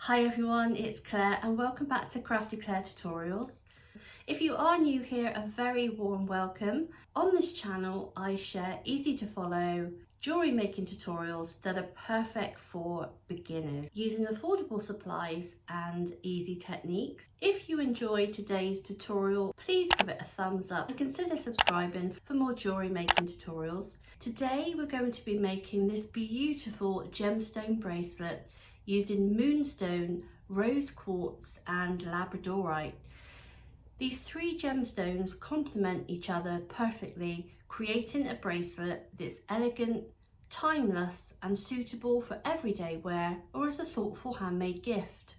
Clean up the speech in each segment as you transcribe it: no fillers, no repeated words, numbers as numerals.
Hi everyone, it's Claire and welcome back to Crafty Claire Tutorials. If you are new here, a very warm welcome. On this channel I share easy to follow jewellery making tutorials that are perfect for beginners using affordable supplies and easy techniques. If you enjoyed today's tutorial, please give it a thumbs up and consider subscribing for more jewellery making tutorials. Today we're going to be making this beautiful gemstone bracelet using Moonstone, rose quartz and Labradorite. These three gemstones complement each other perfectly, creating a bracelet that's elegant, timeless and suitable for everyday wear or as a thoughtful handmade gift.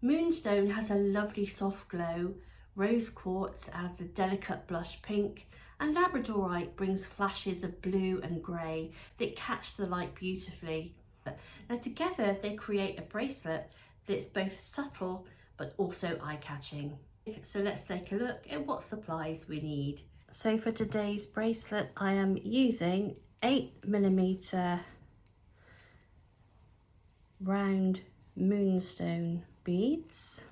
Moonstone has a lovely soft glow, rose quartz adds a delicate blush pink, and Labradorite brings flashes of blue and grey that catch the light beautifully. Now together they create a bracelet that's both subtle but also eye-catching. So let's take a look at what supplies we need. So for today's bracelet I am using 8mm round moonstone beads.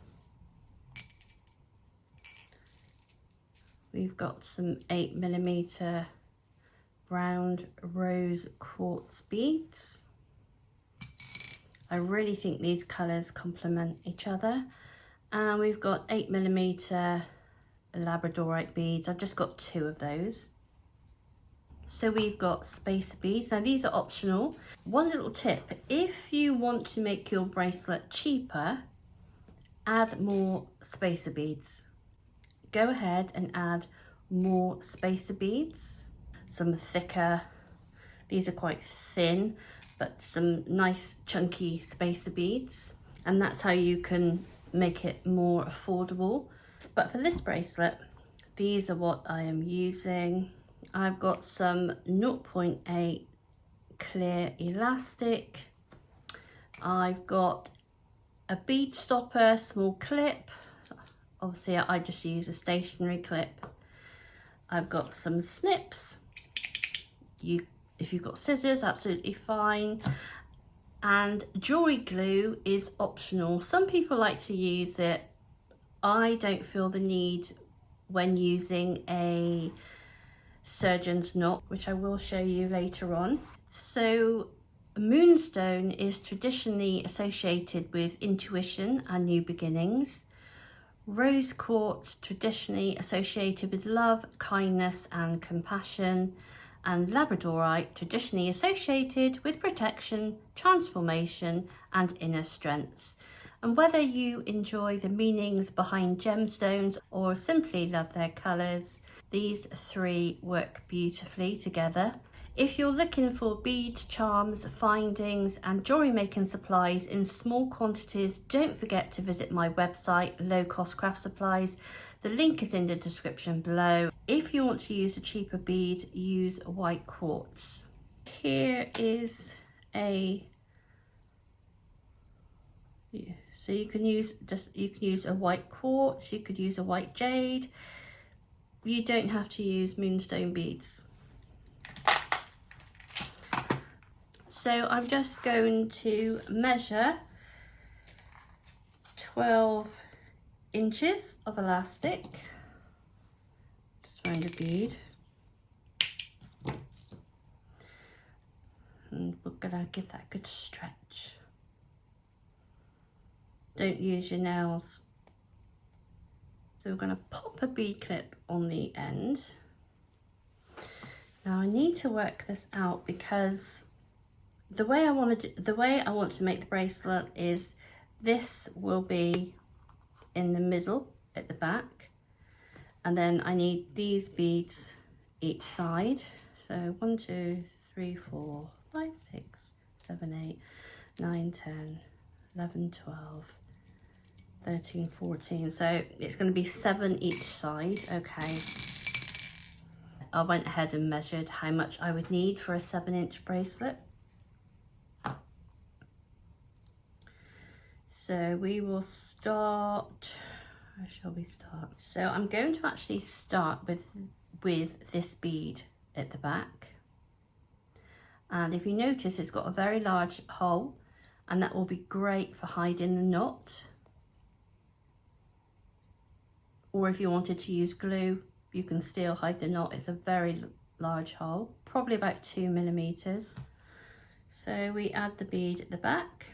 We've got some 8mm round rose quartz beads. I really think these colours complement each other. And we've got 8mm Labradorite beads. I've just got 2 of those. So we've got spacer beads. Now these are optional. One little tip, if you want to make your bracelet cheaper, add more spacer beads. Go ahead and add more spacer beads, some thicker. These are quite thin, but some nice chunky spacer beads, and that's how you can make it more affordable. But for this bracelet, these are what I am using. I've got some 0.8 clear elastic. I've got a bead stopper, small clip. Obviously I just use a stationary clip. I've got some snips. If you've got scissors, absolutely fine. And jewellery glue is optional. Some people like to use it. I don't feel the need when using a surgeon's knot, which I will show you later on. So Moonstone is traditionally associated with intuition and new beginnings. Rose quartz traditionally associated with love, kindness and compassion. And Labradorite traditionally associated with protection, transformation and inner strengths. And whether you enjoy the meanings behind gemstones or simply love their colours, these three work beautifully together. If you're looking for bead charms, findings and jewellery making supplies in small quantities, don't forget to visit my website, Low Cost Craft Supplies. The link is in the description below. If you want to use a cheaper bead, use white quartz. Here is so you can use a white quartz, you could use a white jade. You don't have to use moonstone beads. So I'm just going to measure 12 inches of elastic just around the bead, and we're gonna give that a good stretch. Don't use your nails. So we're gonna pop a bead clip on the end. Now I need to work this out because the way I want to make the bracelet is this will be in the middle at the back, and then I need these beads each side. So 1 2 3 4 5 6 7 8 9 10 11 12 13 14, so it's going to be 7 each side. Okay, I went ahead and measured how much I would need for a 7-inch bracelet. So we will start, where shall we start? So I'm going to actually start with this bead at the back. And if you notice, it's got a very large hole and that will be great for hiding the knot. Or if you wanted to use glue, you can still hide the knot. It's a very large hole, probably about 2 millimeters. So we add the bead at the back.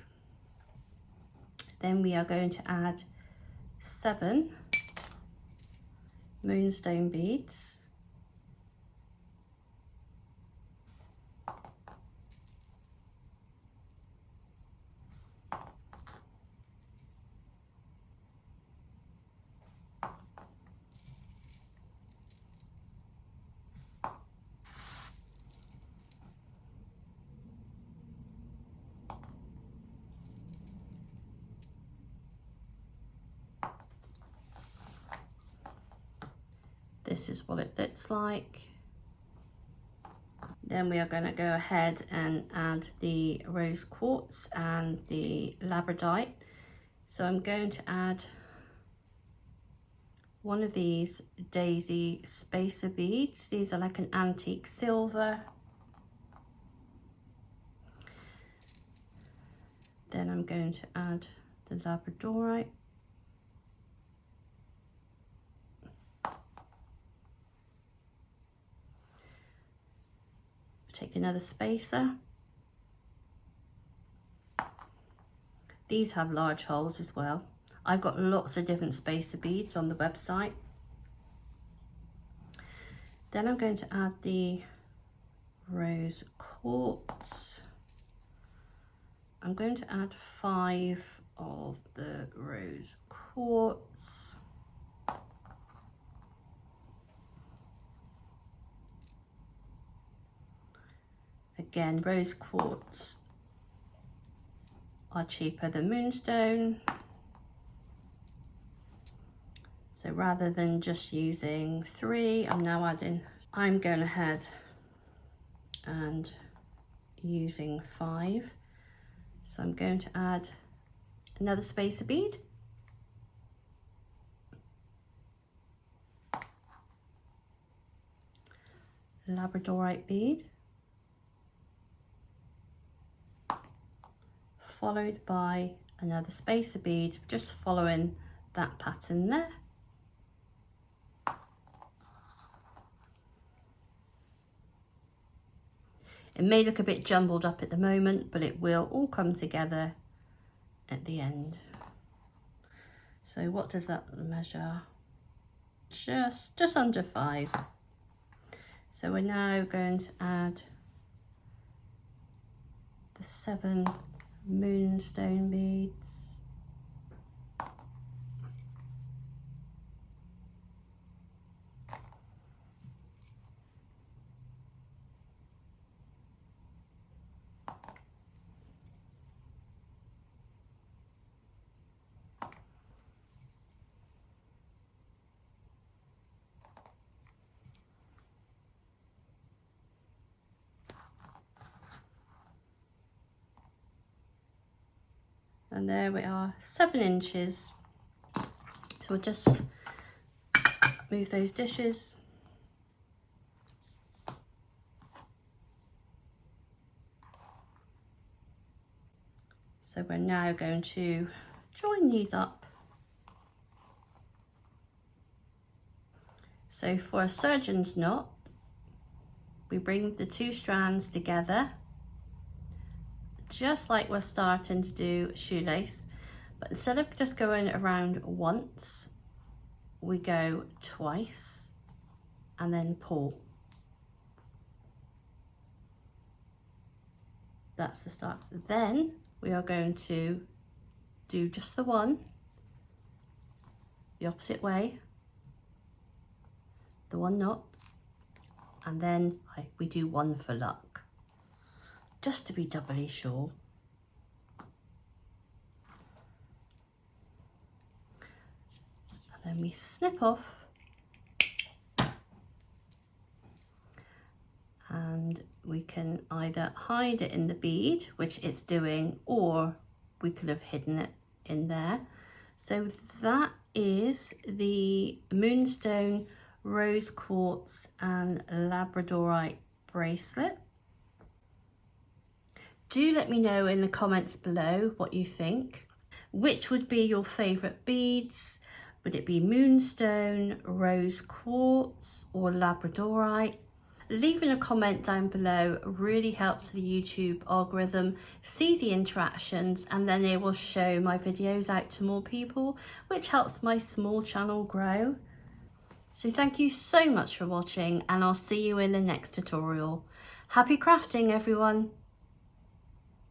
Then we are going to add 7 moonstone beads. This is what it looks like. Then we are going to go ahead and add the rose quartz and the labradorite. So I'm going to add one of these daisy spacer beads. These are like an antique silver. Then I'm going to add the labradorite. Take another spacer. These have large holes as well. I've got lots of different spacer beads on the website. Then I'm going to add the rose quartz. I'm going to add 5 of the rose quartz. Again, rose quartz are cheaper than moonstone. So rather than just using 3, I'm going ahead and using 5. So I'm going to add another spacer bead. Labradorite bead. Followed by another spacer bead, just following that pattern there. It may look a bit jumbled up at the moment, but it will all come together at the end. So what does that measure? Just under 5. So we're now going to add the 7 moonstone beads. And there we are, 7 inches. So we'll just move those dishes. So we're now going to join these up. So for a surgeon's knot, we bring the 2 strands together, just like we're starting to do shoelace, but instead of just going around once, we go twice and then pull. That's the start. Then we are going to do just the one, the opposite way, the 1 knot, and then we do 1 for luck, just to be doubly sure. And then we snip off, and we can either hide it in the bead, which it's doing, or we could have hidden it in there. So that is the Moonstone Rose Quartz and Labradorite bracelet. Do let me know in the comments below what you think. Which would be your favourite beads? Would it be Moonstone, Rose Quartz or Labradorite? Leaving a comment down below really helps the YouTube algorithm see the interactions, and then it will show my videos out to more people, which helps my small channel grow. So thank you so much for watching, and I'll see you in the next tutorial. Happy crafting, everyone!